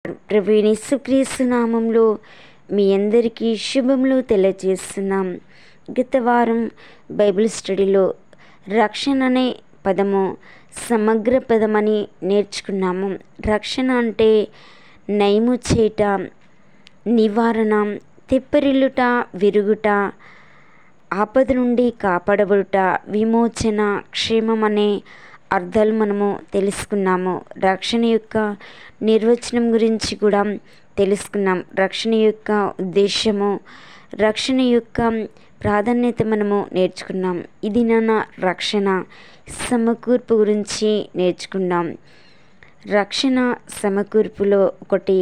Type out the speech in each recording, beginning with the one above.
ప్రభు యేసుక్రీస్తు నామంలో మీ అందరికీ శుభములు తెలియజేస్తున్నాం. గత వారం బైబిల్ స్టడీలో రక్షణ అనే పదము సమగ్ర పదమని నేర్చుకున్నాము. రక్షణ అంటే నయము చేట, నివారణ, తెప్పరిల్లుట, విరుగుట, ఆపద నుండి కాపాడబడుట, విమోచన, క్షేమం అనే అర్థాలు మనము తెలుసుకున్నాము. రక్షణ యొక్క నిర్వచనం గురించి కూడా తెలుసుకున్నాం. రక్షణ యొక్క ఉద్దేశము, రక్షణ యొక్క ప్రాధాన్యత మనము నేర్చుకున్నాం. ఇది నాన్న రక్షణ సమకూర్పు గురించి నేర్చుకున్నాం. రక్షణ సమకూర్పులో ఒకటి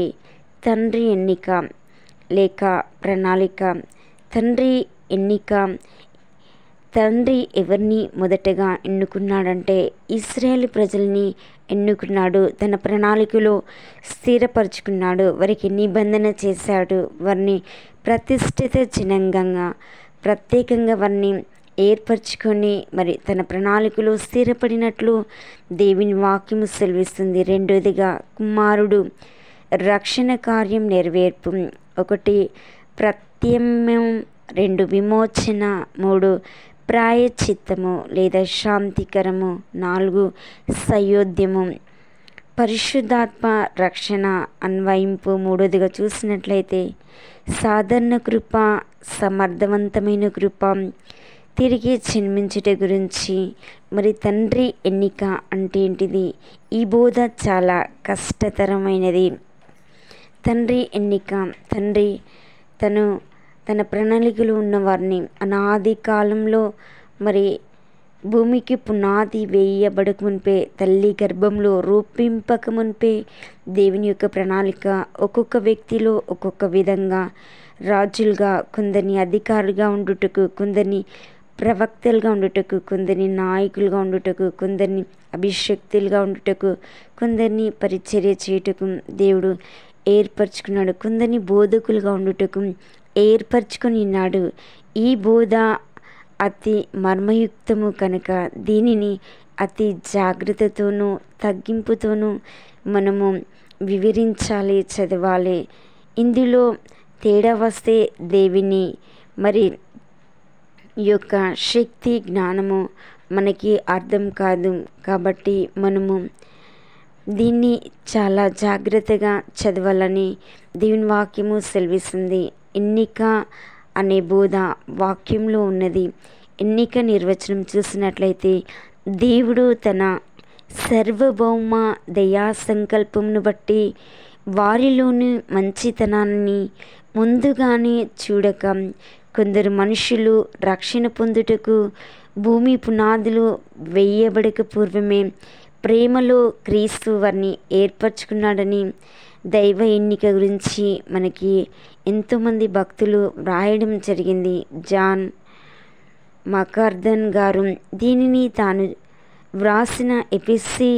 తండ్రి ఎన్నిక లేక ప్రణాళిక. తండ్రి ఎన్నిక. తండ్రి ఎవరిని మొదటగా ఎన్నుకున్నాడంటే ఇశ్రాయేల్ ప్రజల్ని ఎన్నుకున్నాడు. తన ప్రణాళికలో స్థిరపరుచుకున్నాడు. వారికి నిబంధన చేశాడు. వారిని ప్రతిష్ఠిత జనాంగంగా ప్రత్యేకంగా వారిని ఏర్పరచుకొని మరి తన ప్రణాళికలో స్థిరపడినట్లు దేవుని వాక్యము సెలవిస్తుంది. రెండోదిగా కుమారుడు రక్షణ కార్యం నెరవేర్పు. ఒకటి ప్రత్యమ్యం, రెండు విమోచన, మూడు ప్రాయశ్చిత్తము లేదా శాంతికరము, నాలుగు సయోధ్యము. పరిశుద్ధాత్మ రక్షణ అన్వయింపు. మూడోదిగా చూసినట్లయితే సాధారణ కృప, సమర్థవంతమైన కృప, తిరిగి జన్మించుట గురించి. మరి తండ్రి ఎన్నిక అంటే ఏంటిది? ఈ బోధ చాలా కష్టతరమైనది. తండ్రి ఎన్నిక. తండ్రి తన ప్రణాళికలు ఉన్న వారిని అనాది కాలంలో మరి భూమికి పునాది వేయబడక మునిపే, తల్లి గర్భంలో రూపింపక మునిపే దేవుని యొక్క ప్రణాళిక ఒక్కొక్క వ్యక్తిలో ఒక్కొక్క విధంగా రాజులుగా, కొందరిని అధికారులుగా ఉండుటకు, కొందరిని ప్రవక్తలుగా ఉండుటకు, కొందరిని నాయకులుగా ఉండుటకు, కొందరిని అభిషక్తులుగా ఉండుటకు, కొందరిని పరిచర్య చేయుటకు దేవుడు ఏర్పరచుకున్నాడు. కొందరిని బోధకులుగా ఉండుటకు ఏర్పరచుకొని ఉన్నాడు. ఈ బోధ అతి మర్మయుక్తము కనుక దీనిని అతి జాగ్రత్తతోనూ తగ్గింపుతోనూ మనము వివరించాలి, చదవాలి. ఇందులో తేడా వస్తే దేవుని మరి యొక్క శక్తి, జ్ఞానము మనకి అర్థం కాదు. కాబట్టి మనము దీన్ని చాలా జాగ్రత్తగా చదవాలని దేవుని వాక్యము సెలవిస్తుంది. ఎన్నిక అనే బోధ వాక్యంలో ఉన్నది. ఎన్నిక నిర్వచనం చూసినట్లయితే దేవుడు తన సర్వభౌమ దయా సంకల్పమును బట్టి వారిలోని మంచితనాన్ని ముందుగానే చూడక కొందరు మనుషులు రక్షణ పొందుటకు భూమి పునాదులు వేయబడక పూర్వమే ప్రేమలో క్రీస్తు వారిని ఏర్పరచుకున్నాడని దైవ ఎన్నిక గురించి మనకి ఎంతోమంది భక్తులు వ్రాయడం జరిగింది. జాన్ మకార్థన్ గారు దీనిని తాను వ్రాసిన ఎపిసి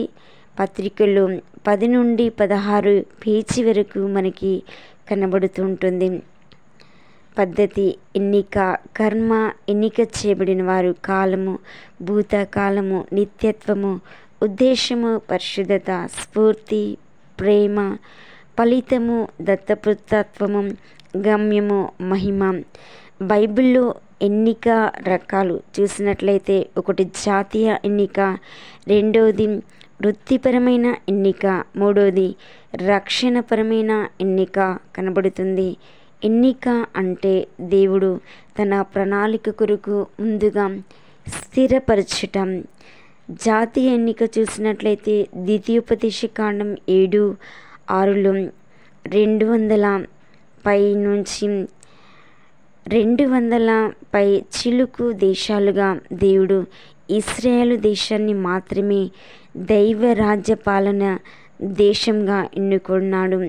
పత్రికలో 10 నుండి 16 పేజీ వరకు మనకి కనబడుతుంటుంది. పద్ధతి, ఎన్నిక, కర్మ, ఎన్నిక చేయబడిన వారు, కాలము, భూతకాలము, నిత్యత్వము, ఉద్దేశము, పరిశుద్ధత, స్ఫూర్తి, ప్రేమ, ఫలితము, దత్తపుత్రత్వము, గమ్యము, మహిమ. బైబిల్లో ఎన్నిక రకాలు చూసినట్లయితే ఒకటి జాతీయ ఎన్నిక, రెండవది వృత్తిపరమైన ఎన్నిక, మూడవది రక్షణపరమైన ఎన్నిక కనబడుతుంది. ఎన్నిక అంటే దేవుడు తన ప్రణాళిక కొరకు ముందుగా స్థిరపరచటం. జాతీయ ఎన్నిక చూసినట్లయితే ద్వితీయోపదేశకాండం 7:6లో 200 చిలుకు దేశాలుగా దేవుడు ఇశ్రాయేలు దేశాన్ని మాత్రమే దైవ రాజ్య పాలన దేశంగా ఎన్నుకున్నాడు.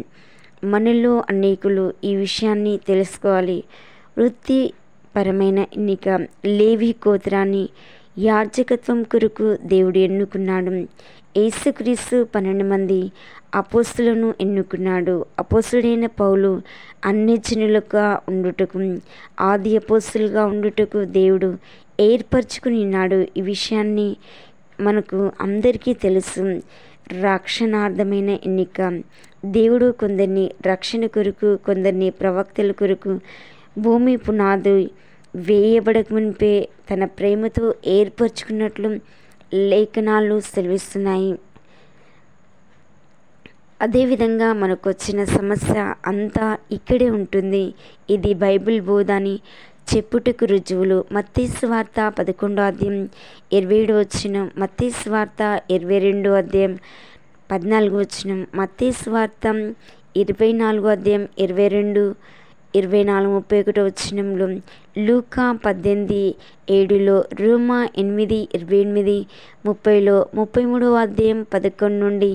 మనలో అనేకులు ఈ విషయాన్ని తెలుసుకోవాలి. వృత్తిపరమైన ఎన్నిక. లేవి గోత్రాన్ని యాజకత్వం కొరకు దేవుడు ఎన్నుకున్నాడు. యేసుక్రీస్తు 12 మంది అపోస్తులను ఎన్నుకున్నాడు. అపోస్తుడైన పౌలు అన్యజనులుగా ఉండుటకు, ఆది అపోస్తులుగా ఉండుటకు దేవుడు ఏర్పరచుకుని ఉన్నాడు. ఈ విషయాన్ని మనకు అందరికీ తెలుసు. రక్షణార్థమైన ఎన్నిక. దేవుడు కొందరిని రక్షణ కొరకు, కొందరిని ప్రవక్తల కొరకు భూమి పునాది వేయబడక మునిపే తన ప్రేమతో ఏర్పరచుకున్నట్లు లేఖనాలు సెలవిస్తున్నాయి. అదేవిధంగా మనకు వచ్చిన సమస్య అంతా ఇక్కడే ఉంటుంది. ఇది బైబిల్ బోధ అని చెప్పుటకు రుజువులు. మత్తయి సువార్త 11వ అధ్యాయం 27వ వచనం, మత్తయి సువార్త 22వ అధ్యాయం 14వ వచనం, మత్తయి సువార్త 24వ అధ్యాయం 22, 24, 31వ వచనంలో, లూకా 18:7లో, రోమా 8:28, 30లో, 33వ అధ్యాయం 11 నుండి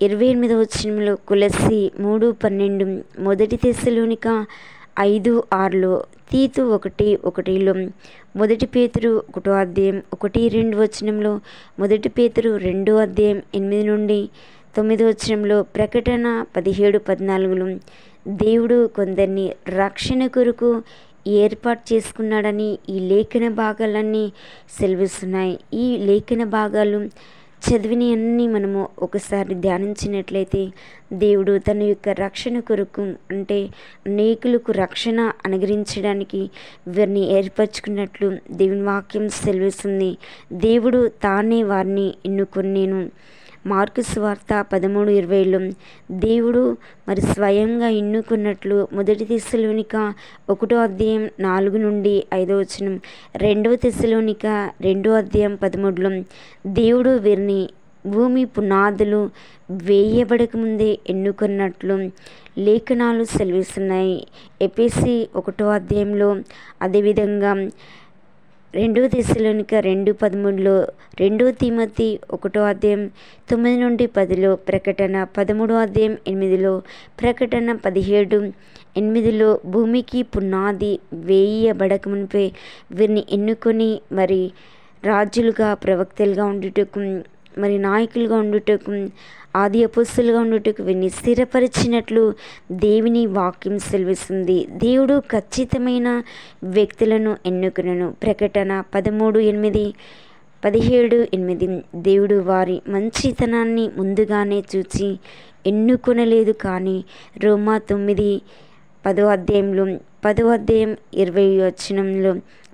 28వ వచనంలో, కొలస్సీ 3:12, మొదటి తెస్సలోనిక 5:6లో, తీతు 1:1లో, మొదటి పేతురు 1వ అధ్యాయం 1-2 వచనంలో, మొదటి పేతురు 2వ అధ్యాయం 8 నుండి 9 వచనంలో, ప్రకటన 17:14లో దేవుడు కొందరిని రక్షణ కొరకు ఏర్పాటు చేసుకున్నాడని ఈ లేఖన భాగాలన్నీ సెలవిస్తున్నాయి. ఈ లేఖన భాగాలు చదివిన అన్నీ మనము ఒకసారి ధ్యానించినట్లయితే దేవుడు తన యొక్క రక్షణ కొరకు, అంటే అనేకులకు రక్షణ అనుగ్రహించడానికి వీరిని ఏర్పరచుకున్నట్లు దేవుని వాక్యం సెలవిస్తుంది. దేవుడు తానే వారిని ఎన్నుకొనేను. మార్కు సువార్త 13:20లో దేవుడు మరి స్వయంగా ఎన్నుకున్నట్లు, మొదటి తెస్సలోనిక 1వ అధ్యాయం 4 నుండి 5వ వచనం, 2వ తెస్సలోనిక 2వ అధ్యాయం 13లో దేవుడు వీరిని భూమి పునాదులు వేయబడకముందే ఎన్నుకున్నట్లు లేఖనాలు సెలవిస్తున్నాయి. ఎఫెసీ 1వ అధ్యాయంలో, అదేవిధంగా 2వ తెస్సలోనిక 2:13లో, 2వ తిమోతి 1వ అధ్యాయం 9 నుండి 10లో, ప్రకటన 13వ అధ్యాయం 8లో, ప్రకటన 17:8లో భూమికి పునాది వేయబడక మునిపే వీరిని ఎన్నుకొని మరి రాజులుగా, ప్రవక్తలుగా ఉండుటకు, మరి నాయకులుగా ఉండుటకు, ఆది అపోస్తలుగా ఉండుటకు వీరిని స్థిరపరిచినట్లు దేవుని వాక్యం సెలవిస్తుంది. దేవుడు ఖచ్చితమైన వ్యక్తులను ఎన్నుకునను. ప్రకటన 13:8, 17:8 దేవుడు వారి మంచితనాన్ని ముందుగానే చూచి ఎన్నుకొనలేదు కానీ, రోమా 9:10 అధ్యాయంలో, 10వ అధ్యాయం 20వ వచనంలో,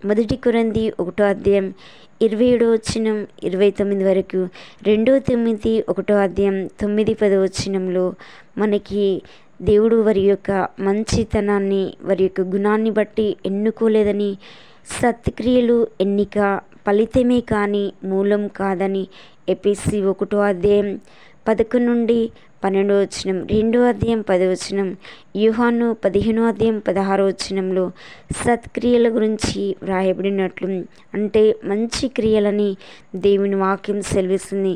మొదటి కొరింథీ 1వ అధ్యాయం 27వ వచనం 29 వరకు, 2వ తిమోతి 1వ అధ్యాయం 9-10 వచనంలో మనకి దేవుడు వారి యొక్క మంచితనాన్ని, వారి యొక్క గుణాన్ని బట్టి ఎన్నుకోలేదని, సత్క్రియలు ఎన్నిక ఫలితమే కానీ మూలం కాదని ఎఫెసీ 1వ అధ్యాయం 11 నుండి 12వ వచనం, 2వ అధ్యాయం 10వ వచనం, యోహాను 15వ అధ్యాయం 16వ వచనంలో సత్క్రియల గురించి వ్రాయబడినట్లు, అంటే మంచి క్రియలని దేవుని వాక్యం సెలవిస్తుంది.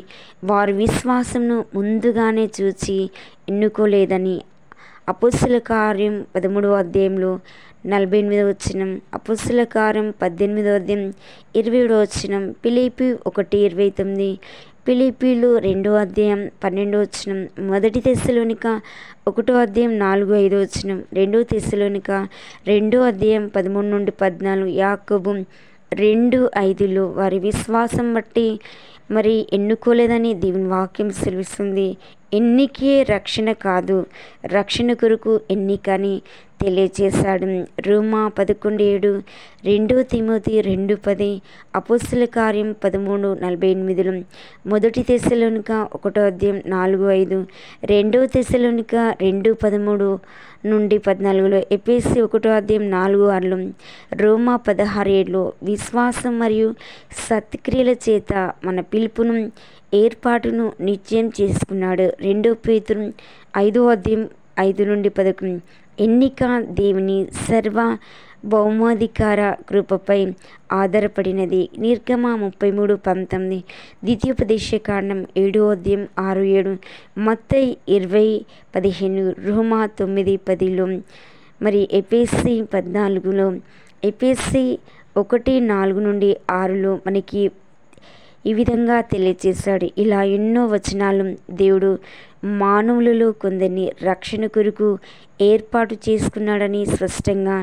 వారి విశ్వాసంను ముందుగానే చూచి ఎన్నుకోలేదని అపోస్తల కార్యం 13వ అధ్యాయంలో 48వ వచనం, అపోస్తల కార్యం 18వ అధ్యాయం 27వ వచనం, ఫిలిప్పీ 1:29, ఫిలిప్పీలు 2వ అధ్యాయం 12వ వచనం, మొదటి తెస్సలోనిక 1వ అధ్యాయం 4-5 వచనం, 2వ తెస్సలోనిక 2వ అధ్యాయం 13 నుండి 14, యాకోబు 2:5లో వారి విశ్వాసం బట్టి మరి ఎన్నుకోలేదని దేవుని వాక్యం సెలవిస్తుంది. ఎన్నికే రక్షణ కాదు, రక్షణ కొరకు ఎన్నికని తెలియజేశాడు. రోమా 11:7, 2వ తిమోతి 2:10, అపోస్తల కార్యం 13:48, మొదటి తెస్సలోనిక 1వ అధ్యాయం 4-5, 2వ తెస్సలోనిక 2:13 నుండి 14లో, ఎఫెసీ 1వ అధ్యాయం 4-6లో, రోమా 16:7లో విశ్వాసం మరియు సత్క్రియల చేత మన పిలుపును, ఏర్పాటును నిశ్చయం చేసుకున్నాడు. 2వ పేతురు 5వ అధ్యాయం 5 నుండి 11, ఎన్నిక దేవుని సర్వ భౌమాధికార కృపపై ఆధారపడినది. నిర్గమ 33:19, ద్వితీయోపదేశకాండం 7వ అధ్యాయం 6-7, మత్తయి 20:15, రోమా 9:10లో, మరి ఎఫెసీ 14లో, ఎఫెసీ 1:4 నుండి 6లో మనకి ఈ విధంగా తెలియజేశాడు. ఇలా ఎన్నో వచనాలు దేవుడు మానవులలో కొందరిని రక్షణ కొరకు ఏర్పాటు చేసుకున్నాడని స్పష్టంగా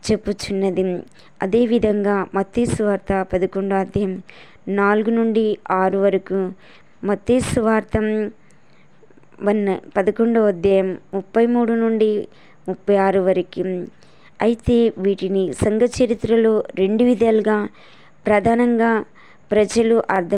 చెప్పుచున్నది. అదేవిధంగా మత్తయి సువార్త 11వ అధ్యాయం 4 నుండి 6 వరకు మత్తయి సువార్త 11వ అధ్యాయం 33 నుండి 36 వరకు. అయితే వీటిని సంఘ చరిత్రలో 2 విధాలుగా ప్రధానంగా ప్రజలు అర్థం